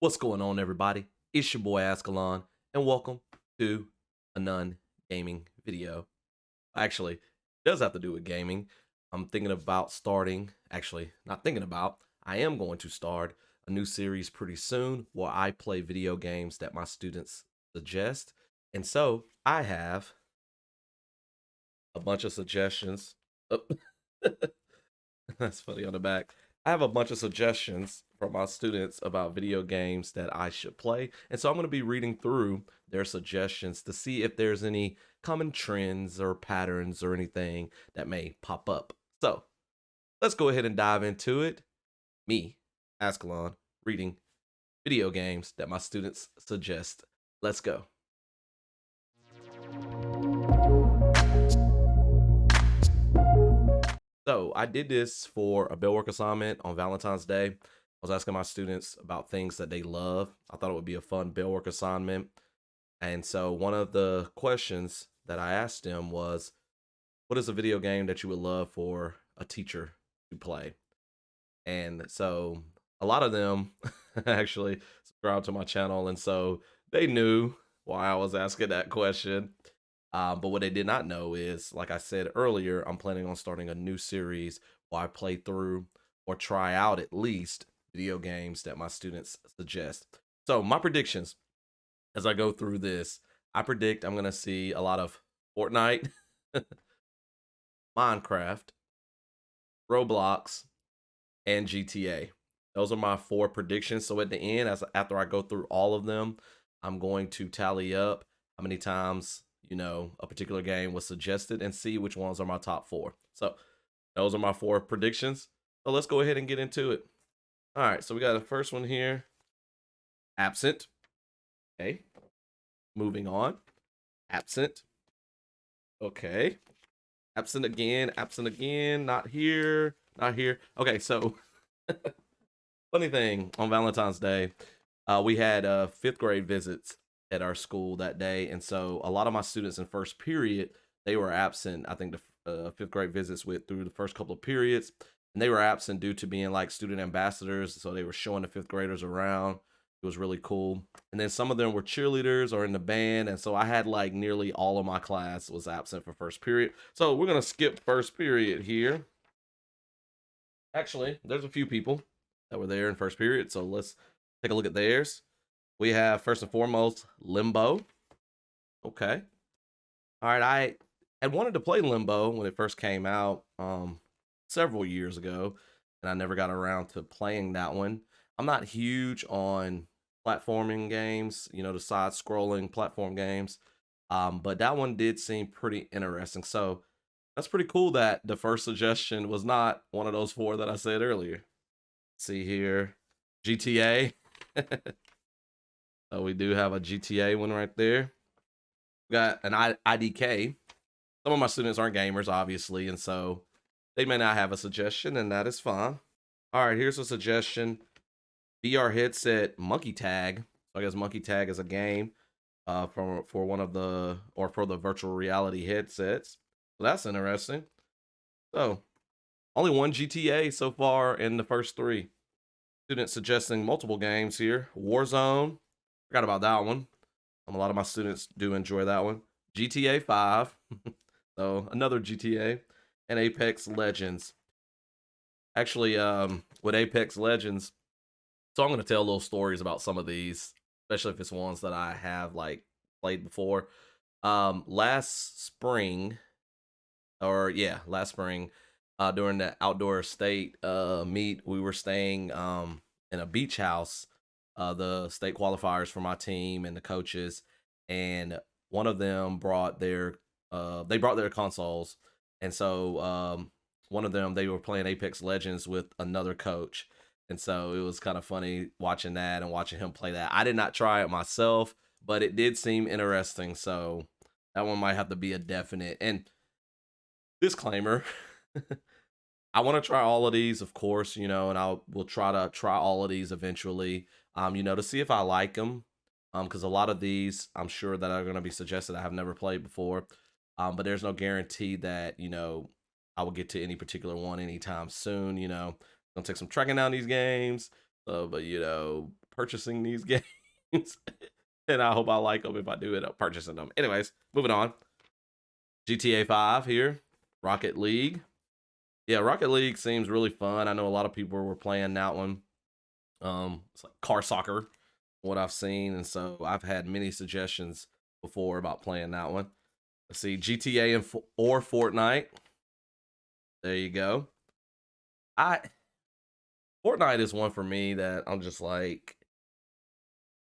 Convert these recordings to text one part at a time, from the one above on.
What's going on, everybody? It's your boy Ascalon, and welcome to a non-gaming video. Actually, it does have to do with gaming. I'm thinking about starting, actually, not thinking about, I am going to start a new series pretty soon where I play video games that my students suggest. And so I have a bunch of suggestions. Oh, that's funny on the back. I have a bunch of suggestions from my students about video games that I should play. And so I'm going to be reading through their suggestions to see if there's any common trends or patterns or anything that may pop up. So let's go ahead and dive into it. Me, Ascalon, reading video games that my students suggest. Let's go. So I did this for a bellwork assignment on Valentine's Day. I was asking my students about things that they love. I thought it would be a fun bellwork assignment. And so one of the questions that I asked them was, what is a video game that you would love for a teacher to play? And so a lot of them actually subscribed to my channel. And so they knew why I was asking that question. But what they did not know is, like I said earlier, I'm planning on starting a new series where I play through or try out at least video games that my students suggest. So my predictions as I go through this, I predict I'm going to see a lot of Fortnite, Minecraft, Roblox, and GTA. Those are my 4 predictions. So at the end, after I go through all of them, I'm going to tally up how many times a particular game was suggested and see which ones are my top 4. So those are my 4 predictions. So let's go ahead and get into it. All right, so we got the first one here. Absent. Okay. Moving on. Absent. Okay. Absent again. Absent again. Not here. Not here. Okay, so funny thing, on Valentine's Day, we had 5th grade visits at our school that day, and so a lot of my students in first period, they were absent. I think the 5th grade visits went through the first couple of periods, and they were absent due to being like student ambassadors, so they were showing the 5th graders around. It was really cool. And then some of them were cheerleaders or in the band, and so I had like nearly all of my class was absent for first period. So we're gonna skip first period here. Actually, there's a few people that were there in first period, so let's take a look at theirs. We have, first and foremost, Limbo. Okay. All right, I had wanted to play Limbo when it first came out several years ago, and I never got around to playing that one. I'm not huge on platforming games, the side-scrolling platform games, but that one did seem pretty interesting. So that's pretty cool that the first suggestion was not one of those 4 that I said earlier. Let's see here, GTA. We do have a GTA one right there. We got an IDK. Some of my students aren't gamers, obviously, and so they may not have a suggestion, and that is fine. All right, here's a suggestion. VR headset Monkey Tag. So I guess Monkey Tag is a game for one of the, or for the virtual reality headsets. So that's interesting. So only 1 GTA so far in the first 3. Students suggesting multiple games here. Warzone. Forgot about that one. A lot of my students do enjoy that one. GTA 5. So another GTA. And Apex Legends. Actually, with Apex Legends, so I'm going to tell little stories about some of these, especially if it's ones that I have like played before. Last spring, during the outdoor state meet, we were staying in a beach house, the state qualifiers for my team and the coaches, and one of them brought their consoles, and so one of them, they were playing Apex Legends with another coach, and so it was kind of funny watching that and watching him play that. I did not try it myself, but it did seem interesting, so that one might have to be a definite. And disclaimer, I want to try all of these, of course, and will try to try all of these eventually, to see if I like them, because a lot of these I'm sure that are going to be suggested I have never played before, but there's no guarantee that I will get to any particular one anytime soon. Gonna take some trekking down these games, but purchasing these games. And I hope I like them if I do end up purchasing them. Anyways, moving on. GTA 5 here. Rocket League. Yeah, Rocket League seems really fun. I know a lot of people were playing that one. It's like car soccer, what I've seen, and so I've had many suggestions before about playing that one. Let's see, GTA or Fortnite. There you go. I Fortnite is one for me that I'm just like,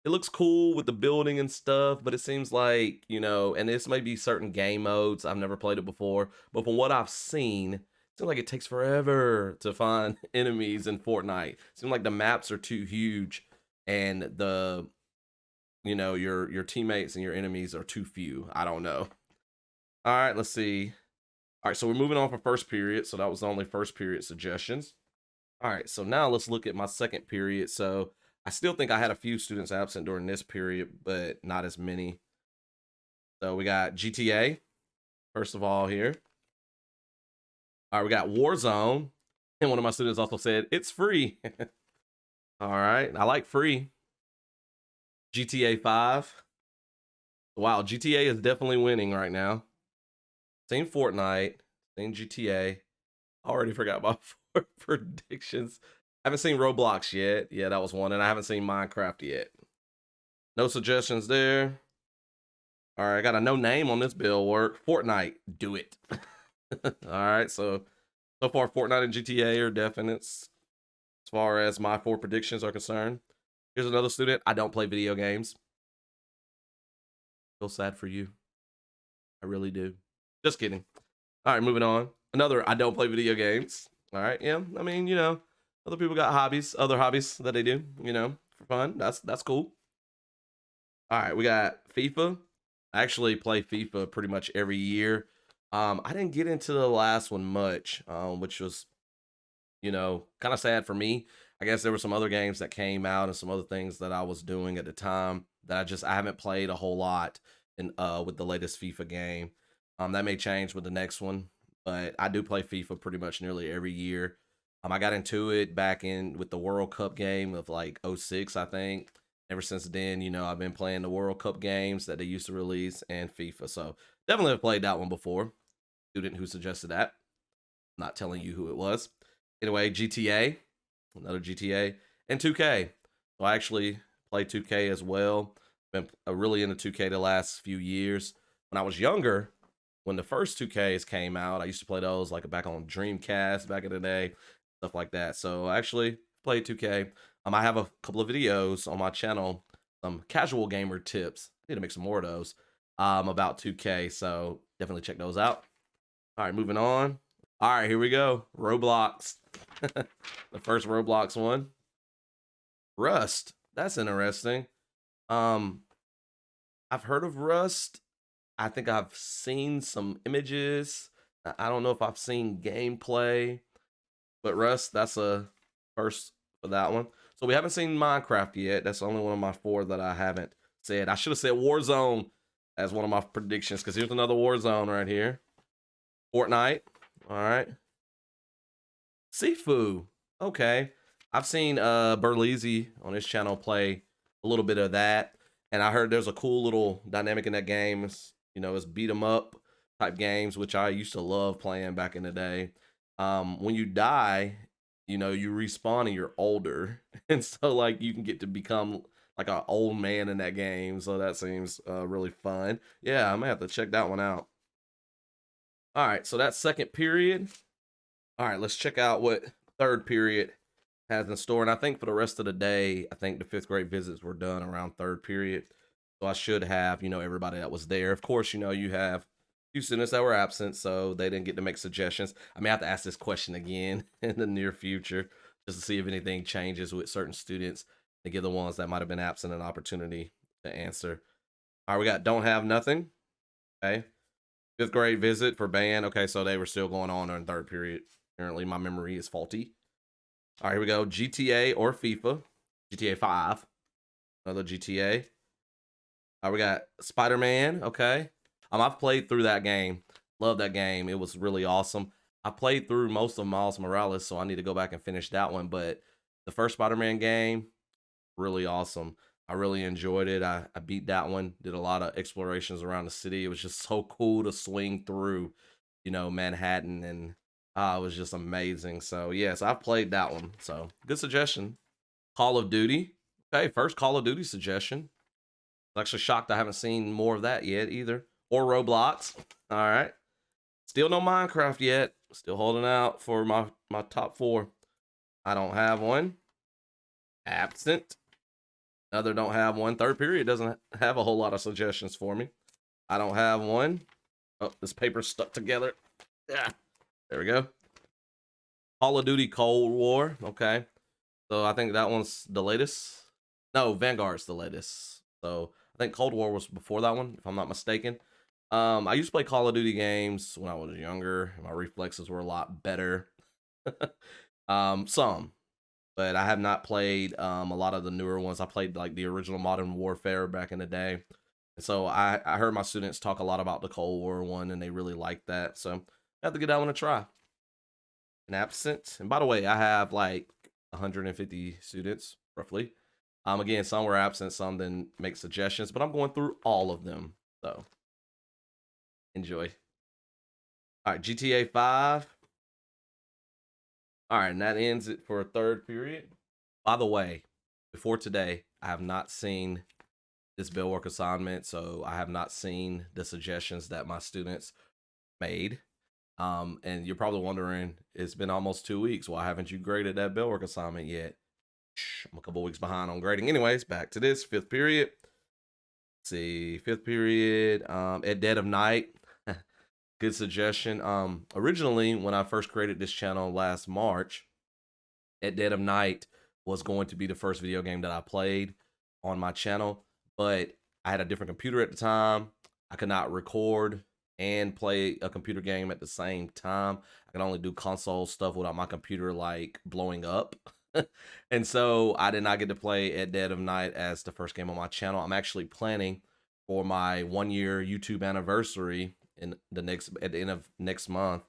it looks cool with the building and stuff, but it seems like, and this may be certain game modes. I've never played it before, but from what I've seen, it seems like it takes forever to find enemies in Fortnite. It seems like the maps are too huge and your teammates and your enemies are too few. I don't know. All right, let's see. All right, so we're moving on from first period. So that was the only first period suggestions. All right, so now let's look at my second period. So I still think I had a few students absent during this period, but not as many. So we got GTA, first of all, here. All right, we got Warzone. And one of my students also said, it's free. All right, I like free. GTA 5. Wow, GTA is definitely winning right now. Same Fortnite, same GTA. I already forgot my 4 predictions. I haven't seen Roblox yet. Yeah, that was one. And I haven't seen Minecraft yet. No suggestions there. All right, I got a no name on this bellwork. Fortnite, do it. All right, so far Fortnite and GTA are definite as far as my 4 predictions are concerned. Here's another student. I don't play video games. Feel sad for you. I really do. Just kidding. All right, moving on. Another, I don't play video games. All right, yeah. I mean, other people got other hobbies that they do, for fun. That's cool. All right, we got FIFA. I actually play FIFA pretty much every year. I didn't get into the last one much, which was, kind of sad for me. I guess there were some other games that came out and some other things that I was doing at the time that I haven't played a whole lot in with the latest FIFA game. That may change with the next one, but I do play FIFA pretty much nearly every year. I got into it back in with the World Cup game of like 06, I think. Ever since then, I've been playing the World Cup games that they used to release and FIFA. So definitely have played that one before. Student who suggested that. I'm not telling you who it was. Anyway, GTA, another GTA, and 2K. So I actually play 2K as well. Been really into 2K the last few years. When I was younger, when the first 2Ks came out, I used to play those like back on Dreamcast back in the day, stuff like that. So I actually played 2K. I have a couple of videos on my channel, some casual gamer tips. I need to make some more of those about 2K. So definitely check those out. All right, moving on. All right, here we go. Roblox. The first Roblox one. Rust. That's interesting. I've heard of Rust. I think I've seen some images. I don't know if I've seen gameplay, but Rust, that's a first for that one. So we haven't seen Minecraft yet. That's only one of my 4 that I haven't said. I should have said Warzone as one of my predictions because here's another Warzone right here. Fortnite. All right. Sifu. Okay. I've seen Berleezy on his channel play a little bit of that. And I heard there's a cool little dynamic in that game. It's beat 'em up type games, which I used to love playing back in the day. When you die, you respawn and you're older. And so like you can get to become like an old man in that game. So that seems really fun. Yeah, I might have to check that one out. All right, so that's second period. All right, let's check out what third period has in store. And I think for the rest of the day, I think the 5th grade visits were done around third period. So I should have, everybody that was there. Of course, you have 2 students that were absent, so they didn't get to make suggestions. I may have to ask this question again in the near future just to see if anything changes with certain students to give the ones that might have been absent an opportunity to answer. All right, we got don't have nothing. Okay. 5th grade visit for band. Okay, so they were still going on during third period. Apparently my memory is faulty. All right, here we go. GTA or FIFA. GTA 5. Another GTA. All right, we got Spider-Man. Okay. I've played through that game. Love that game. It was really awesome. I played through most of Miles Morales, so I need to go back and finish that one. But the first Spider-Man game, really awesome. I really enjoyed it. I beat that one, did a lot of explorations around the city. It was just so cool to swing through, Manhattan, and it was just amazing. So, yes, I've played that one. So, good suggestion. Call of Duty. Okay, first Call of Duty suggestion. I'm actually shocked I haven't seen more of that yet either. Or Roblox. All right. Still no Minecraft yet. Still holding out for my top 4. I don't have one. Absent. Another don't have one. Third period doesn't have a whole lot of suggestions for me. I don't have one. Oh, this paper's stuck together. Yeah. There we go. Call of Duty Cold War. Okay. So I think that one's the latest. No, Vanguard's the latest. So I think Cold War was before that one, if I'm not mistaken. I used to play Call of Duty games when I was younger. My reflexes were a lot better. Some, but I have not played a lot of the newer ones. I played like the original Modern Warfare back in the day. And so I heard my students talk a lot about the Cold War one, and they really liked that. So I have to give that one a try. An absent. And by the way, I have like 150 students, roughly. Again, some were absent, some didn't make suggestions, but I'm going through all of them. So enjoy. All right, GTA 5. All right, and that ends it for a third period. By the way, before today, I have not seen this bellwork assignment, so I have not seen the suggestions that my students made. And you're probably wondering, it's been almost 2 weeks. Why haven't you graded that bellwork assignment yet? I'm a couple weeks behind on grading. Anyways, back to this fifth period. Let's see, fifth period, at dead of night. Good suggestion. Originally, when I first created this channel last March, at dead of night was going to be the first video game that I played on my channel, but I had a different computer at the time. I could not record and play a computer game at the same time. I could only do console stuff without my computer like blowing up. And so I did not get to play at dead of night as the first game on my channel. I'm actually planning for my 1-year YouTube anniversary at the end of next month,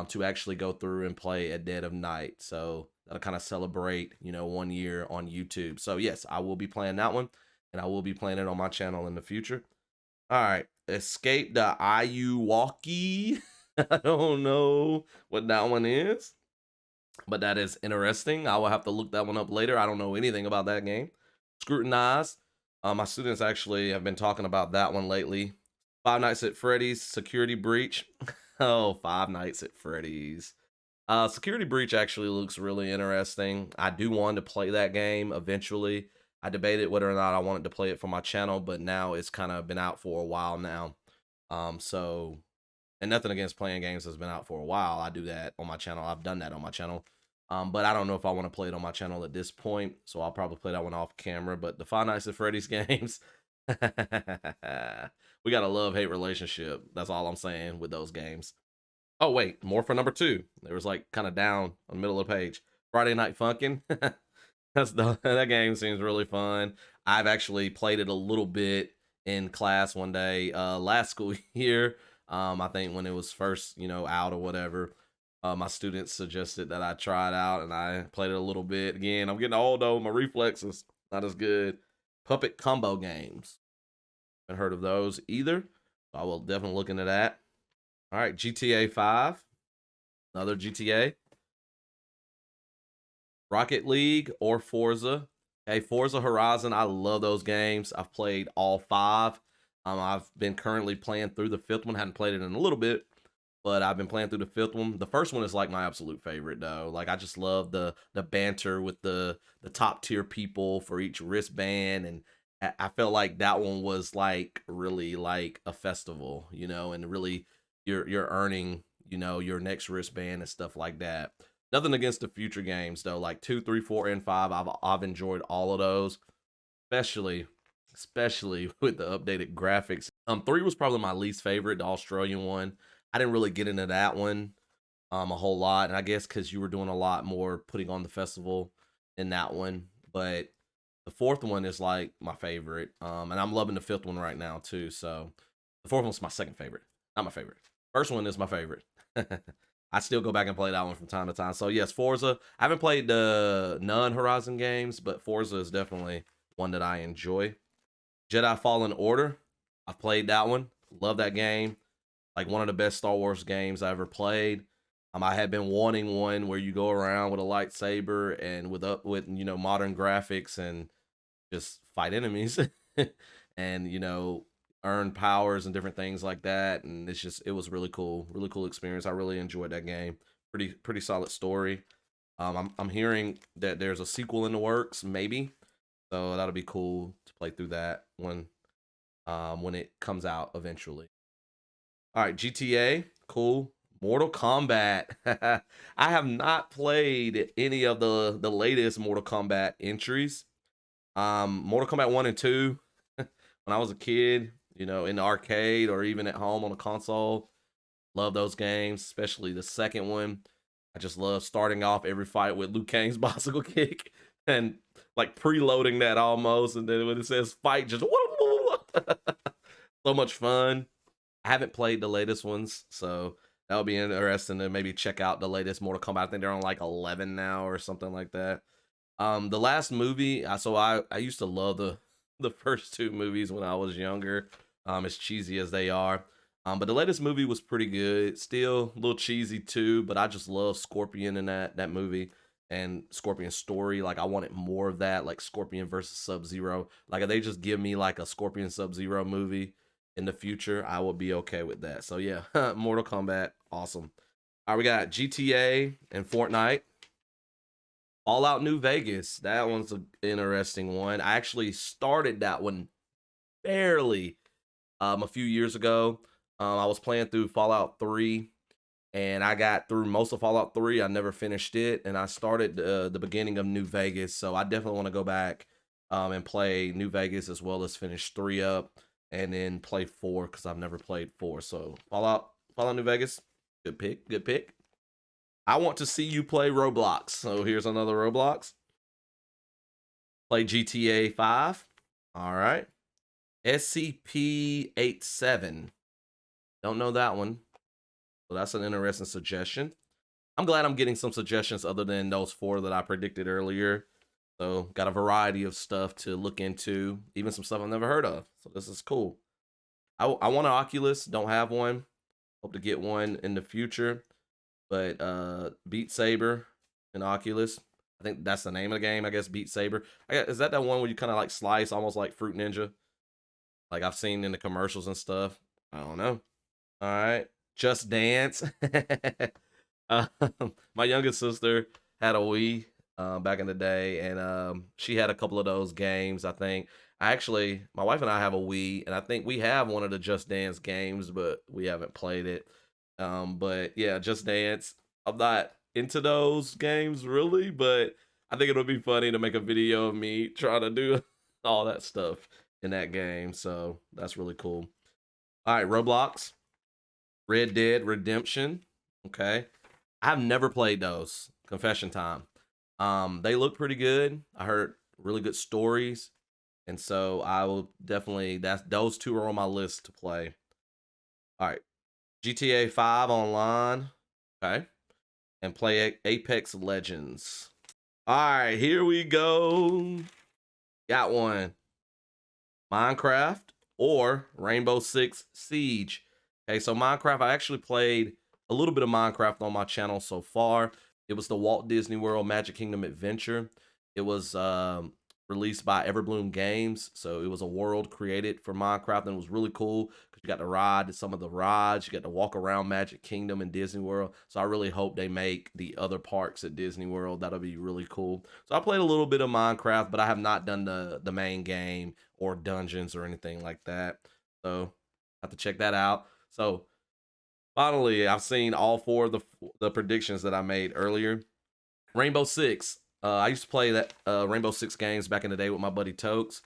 to actually go through and play at dead of night. So that'll kind of celebrate, 1 year on YouTube. So yes, I will be playing that one, and I will be playing it on my channel in the future. All right, Escape the Ayuwoki. I don't know what that one is, but that is interesting. I will have to look that one up later. I don't know anything about that game. Scrutinize. My students actually have been talking about that one lately. Five Nights at Freddy's Security Breach. Oh, Five Nights at Freddy's. Security Breach actually looks really interesting. I do want to play that game eventually. I debated whether or not I wanted to play it for my channel, but now it's kind of been out for a while now. And nothing against playing games that's been out for a while. I do that on my channel. I've done that on my channel. But I don't know if I want to play it on my channel at this point, so I'll probably play that one off camera. But the Five Nights at Freddy's games, we got a love-hate relationship. That's all I'm saying with those games. Oh, wait, more for number 2. There was like kind of down on the middle of the page. Friday Night Funkin'. That game seems really fun. I've actually played it a little bit in class one day last school year. I think when it was first, out or whatever. My students suggested that I try it out, and I played it a little bit. Again, I'm getting old though. My reflexes not as good. Puppet combo games. Haven't heard of those either. So I will definitely look into that. All right, GTA 5. Another GTA. Rocket League or Forza. Okay, Forza Horizon. I love those games. I've played all 5. I've been currently playing through the 5th one. Hadn't played it in a little bit, but I've been playing through the 5th one. The first one is like my absolute favorite though. Like I just love the banter with the top tier people for each wristband, and I felt like that one was like really like a festival, and really you're earning, your next wristband and stuff like that. Nothing against the future games though, like 2, 3, 4, and 5. I've enjoyed all of those, especially with the updated graphics. 3 was probably my least favorite, the Australian one. I didn't really get into that one a whole lot, and I guess because you were doing a lot more putting on the festival in that one. But the 4th one is like my favorite, and I'm loving the 5th one right now too. So the 4th one's my second favorite, not my favorite. First one is my favorite. I still go back and play that one from time to time. So yes, Forza. I haven't played the non-Horizon games, but Forza is definitely one that I enjoy. Jedi Fallen Order. I've played that one. Love that game. Like one of the best Star Wars games I ever played. I had been wanting one where you go around with a lightsaber and with modern graphics and just fight enemies and earn powers and different things like that. And it was really cool experience. I really enjoyed that game. Pretty solid story. I'm hearing that there's a sequel in the works, maybe. So that'll be cool to play through that when it comes out eventually. All right, GTA, cool. Mortal Kombat. I have not played any of the latest Mortal Kombat entries. Mortal Kombat 1 and 2 when I was a kid, in the arcade or even at home on a console. Love those games, especially the second one. I just love starting off every fight with Liu Kang's bicycle kick and like preloading that almost, and then when it says fight, just so much fun. I haven't played the latest ones, so that would be interesting to maybe check out the latest Mortal Kombat. I think they're on like 11 now or something like that. The last movie, I used to love the first two movies when I was younger. As cheesy as they are. But the latest movie was pretty good. Still a little cheesy too, but I just love Scorpion in that movie and Scorpion's story. Like I wanted more of that, like Scorpion versus Sub-Zero. Like if they just give me like a Scorpion Sub-Zero movie in the future, I would be okay with that. So yeah, Mortal Kombat, awesome. All right, we got GTA and Fortnite. Fallout New Vegas. That one's an interesting one. I actually started that one barely a few years ago. I was playing through Fallout 3 and I got through most of Fallout 3. I never finished it, and I started the beginning of New Vegas. So I definitely want to go back and play New Vegas as well as finish 3 up and then play 4 because I've never played 4. So Fallout New Vegas, good pick, good pick. I want to see you play Roblox. So here's another Roblox. Play GTA 5. All right. SCP-87. Don't know that one. So that's an interesting suggestion. I'm glad I'm getting some suggestions other than those 4 that I predicted earlier. So got a variety of stuff to look into, even some stuff I've never heard of. So this is cool. I want an Oculus. Don't have one. Hope to get one in the future. But Beat Saber and Oculus. I think that's the name of the game. I guess Beat Saber. Is that one where you kind of like slice, almost like Fruit Ninja? Like I've seen in the commercials and stuff. I don't know. All right, Just Dance. uh, my youngest sister had a Wii back in the day, and she had a couple of those games. I think my wife and I have a Wii, and I think we have one of the Just Dance games, but we haven't played it. But yeah, Just Dance. I'm not into those games really, but I think it'll be funny to make a video of me trying to do all that stuff in that game. So that's really cool. All right, Roblox, Red Dead Redemption. Okay. I've never played those. Confession time. They look pretty good. I heard really good stories. And so I will definitely those 2 are on my list to play. All right. GTA 5 online. Okay. And play Apex Legends. All right, here we go. Got one. Minecraft or Rainbow Six Siege. Okay, so Minecraft, I actually played a little bit of Minecraft on my channel so far. It was the Walt Disney World Magic Kingdom Adventure. It was released by Everbloom Games, so it was a world created for Minecraft, and it was really cool because you got to ride some of the rides, you got to walk around Magic Kingdom and Disney World. So I really hope they make the other parks at Disney World. That'll be really cool. So I played a little bit of Minecraft, but I have not done the main game or dungeons or anything like that. So I have to check that out. So finally, I've seen all 4 of the predictions that I made earlier. Rainbow Six. I used to play that Rainbow Six games back in the day with my buddy Tokes.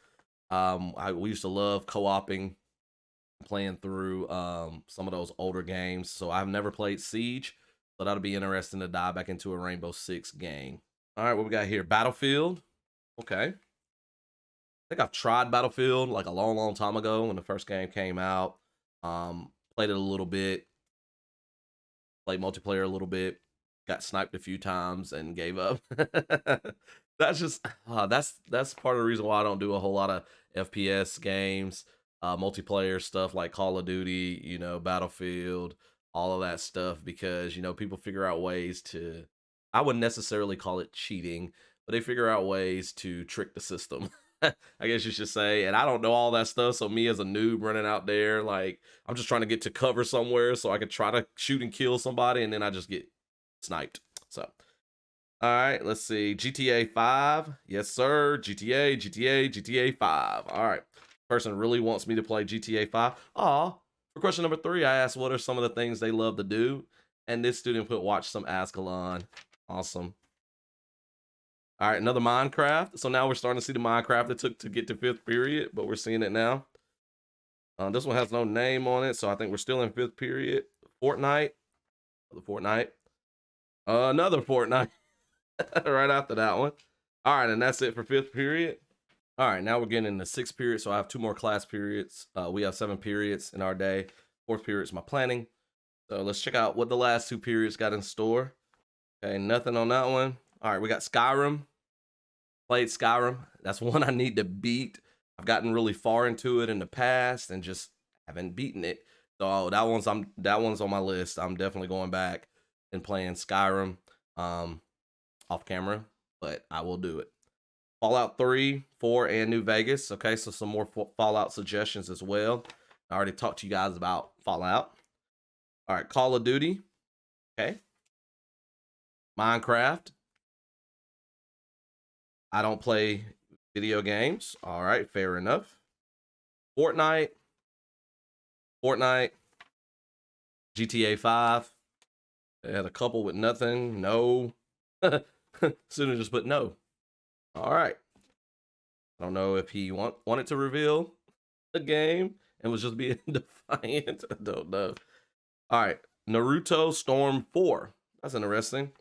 We used to love co-oping, playing through some of those older games. So I've never played Siege, so that'll be interesting to dive back into a Rainbow Six game. All right, what we got here? Battlefield. Okay. I think I've tried Battlefield like a long, long time ago when the first game came out. Played it a little bit. played multiplayer a little bit, got sniped a few times, and gave up. That's just that's part of the reason why I don't do a whole lot of FPS games, multiplayer stuff like Call of Duty, Battlefield, all of that stuff, because people figure out ways to. I wouldn't necessarily call it cheating, but they figure out ways to trick the system. I guess you should say. And I don't know all that stuff. So me as a noob running out there, like I'm just trying to get to cover somewhere so I could try to shoot and kill somebody, and then I just get sniped. So all right, let's see. GTA 5. Yes, sir. GTA 5. All right. Person really wants me to play GTA 5. Aw. For question number 3, I asked what are some of the things they love to do. And this student put watch some Ascalon. Awesome. All right, another Minecraft. So now we're starting to see the Minecraft it took to get to 5th period, but we're seeing it now. This one has no name on it, so I think we're still in 5th period. Fortnite. Another Fortnite. Another Fortnite. Right after that one. All right, and that's it for 5th period. All right, now we're getting into 6th period, so I have 2 more class periods. We have 7 periods in our day. 4th period is my planning. So let's check out what the last 2 periods got in store. Okay, nothing on that one. All right, we got Skyrim. Played Skyrim. That's one I need to beat. I've gotten really far into it in the past and just haven't beaten it. So that one's on my list. I'm definitely going back and playing Skyrim off camera, but I will do it. Fallout 3, 4, and New Vegas. Okay, so some more Fallout suggestions as well. I already talked to you guys about Fallout. All right, Call of Duty. Okay. Minecraft. I don't play video games. All right, fair enough. Fortnite. GTA 5. They had a couple with nothing. No. Student just put no. All right. I don't know if he wanted to reveal the game and was just being defiant. I don't know. All right. Naruto Storm 4. That's interesting.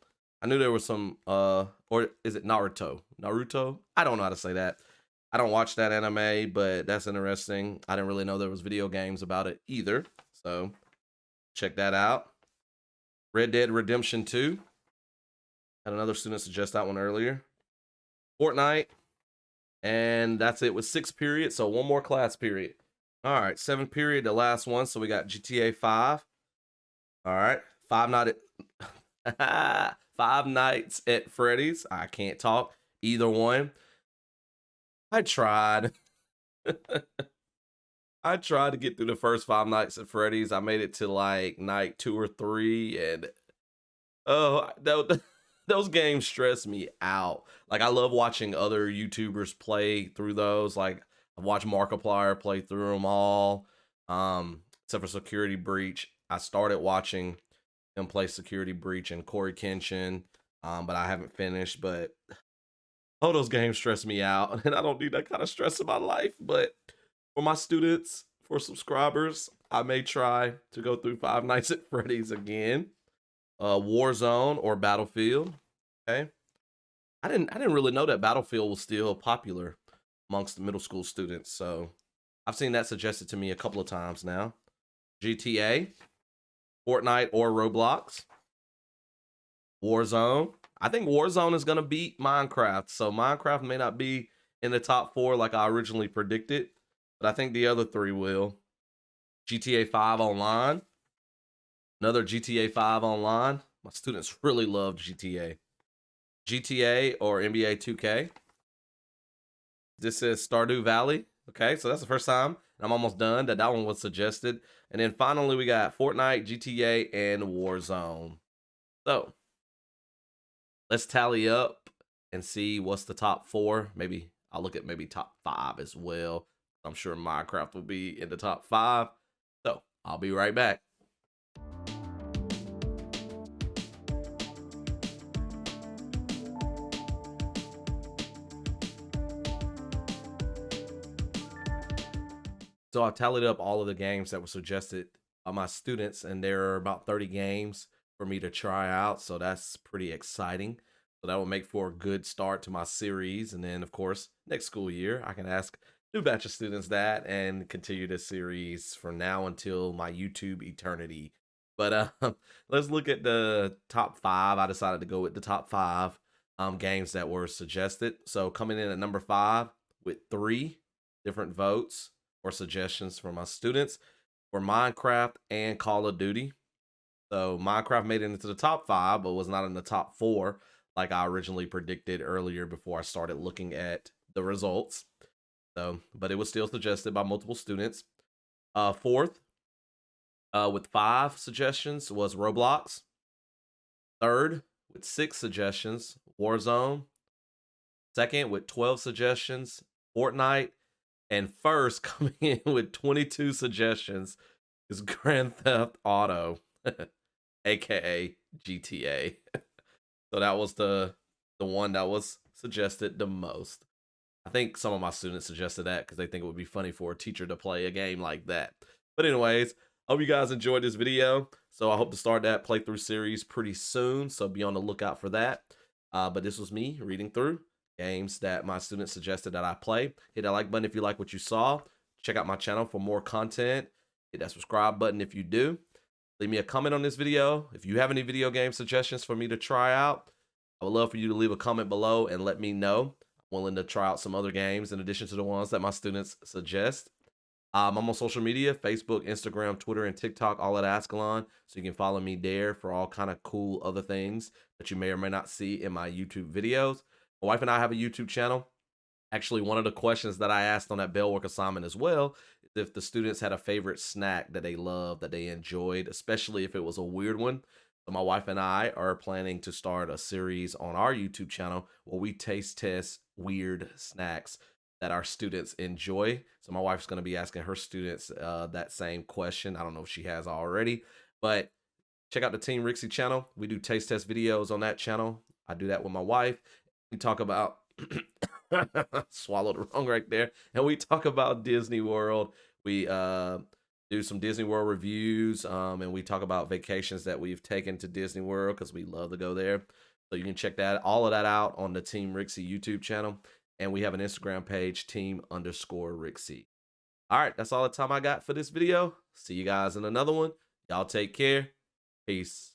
I knew there was some, or is it Naruto? Naruto? I don't know how to say that. I don't watch that anime, but that's interesting. I didn't really know there was video games about it either. So check that out. Red Dead Redemption 2. Had another student suggest that one earlier. Fortnite. And that's it with 6 periods. So 1 more class period. All right, 7 period, the last one. So we got GTA 5. All right, Five Nights at Freddy's. I can't talk. Either one. I tried. I tried to get through the first Five Nights at Freddy's. I made it to like night 2 or 3, and those games stress me out. Like I love watching other YouTubers play through those. Like I've watched Markiplier play through them all. Except for Security Breach. I started watching him play Security Breach and Corey Kenshin, but I haven't finished. But those games stress me out, and I don't need that kind of stress in my life. But for my students, for subscribers, I may try to go through Five Nights at Freddy's again. Warzone or Battlefield. Okay, I didn't really know that Battlefield was still popular amongst the middle school students. So I've seen that suggested to me a couple of times now. GTA, Fortnite or Roblox. Warzone. I think Warzone is going to beat Minecraft. So Minecraft may not be in the top 4 like I originally predicted, but I think the other 3 will. GTA 5 Online. Another GTA 5 Online. My students really love GTA. GTA or NBA 2K. This is Stardew Valley. Okay, so that's the first time, and I'm almost done, that one was suggested. And then finally, we got Fortnite, GTA, and Warzone. So let's tally up and see what's the top 4. Maybe I'll look at maybe top 5 as well. I'm sure Minecraft will be in the top 5. So I'll be right back. So I tallied up all of the games that were suggested by my students, and there are about 30 games for me to try out. So that's pretty exciting. So that will make for a good start to my series. And then, of course, next school year, I can ask new batch of students that and continue this series from now until my YouTube eternity. But let's look at the top 5. I decided to go with the top 5 games that were suggested. So coming in at number 5 with 3 different votes or suggestions from my students for Minecraft and Call of Duty. So Minecraft made it into the top 5, but was not in the top 4 like I originally predicted earlier before I started looking at the results. So, but it was still suggested by multiple students. Fourth, with 5 suggestions, was Roblox. Third, with 6 suggestions, Warzone. Second, with 12 suggestions, Fortnite. And first, coming in with 22 suggestions, is Grand Theft Auto, aka GTA. So that was the one that was suggested the most. I think some of my students suggested that because they think it would be funny for a teacher to play a game like that. But anyways, hope you guys enjoyed this video. So I hope to start that playthrough series pretty soon. So be on the lookout for that. But this was me reading through games that my students suggested that I play. Hit that like button if you like what you saw. Check out my channel for more content. Hit that subscribe button if you do. Leave me a comment on this video. If you have any video game suggestions for me to try out, I would love for you to leave a comment below and let me know. I'm willing to try out some other games in addition to the ones that my students suggest. I'm on social media, Facebook, Instagram, Twitter, and TikTok, all at Ascalon. So you can follow me there for all kind of cool other things that you may or may not see in my YouTube videos. My wife and I have a YouTube channel. Actually, one of the questions that I asked on that bellwork assignment as well is if the students had a favorite snack that they loved, that they enjoyed, especially if it was a weird one. So my wife and I are planning to start a series on our YouTube channel where we taste test weird snacks that our students enjoy. So my wife's going to be asking her students that same question. I don't know if she has already, but check out the Team Rixie channel. We do taste test videos on that channel. I do that with my wife. We talk about swallowed wrong right there. And we talk about Disney World. We do some Disney World reviews, and we talk about vacations that we've taken to Disney World because we love to go there. So you can check all of that out on the Team Rixie YouTube channel. And we have an Instagram page, team_Rixie. All right, that's all the time I got for this video. See you guys in another one. Y'all take care. Peace.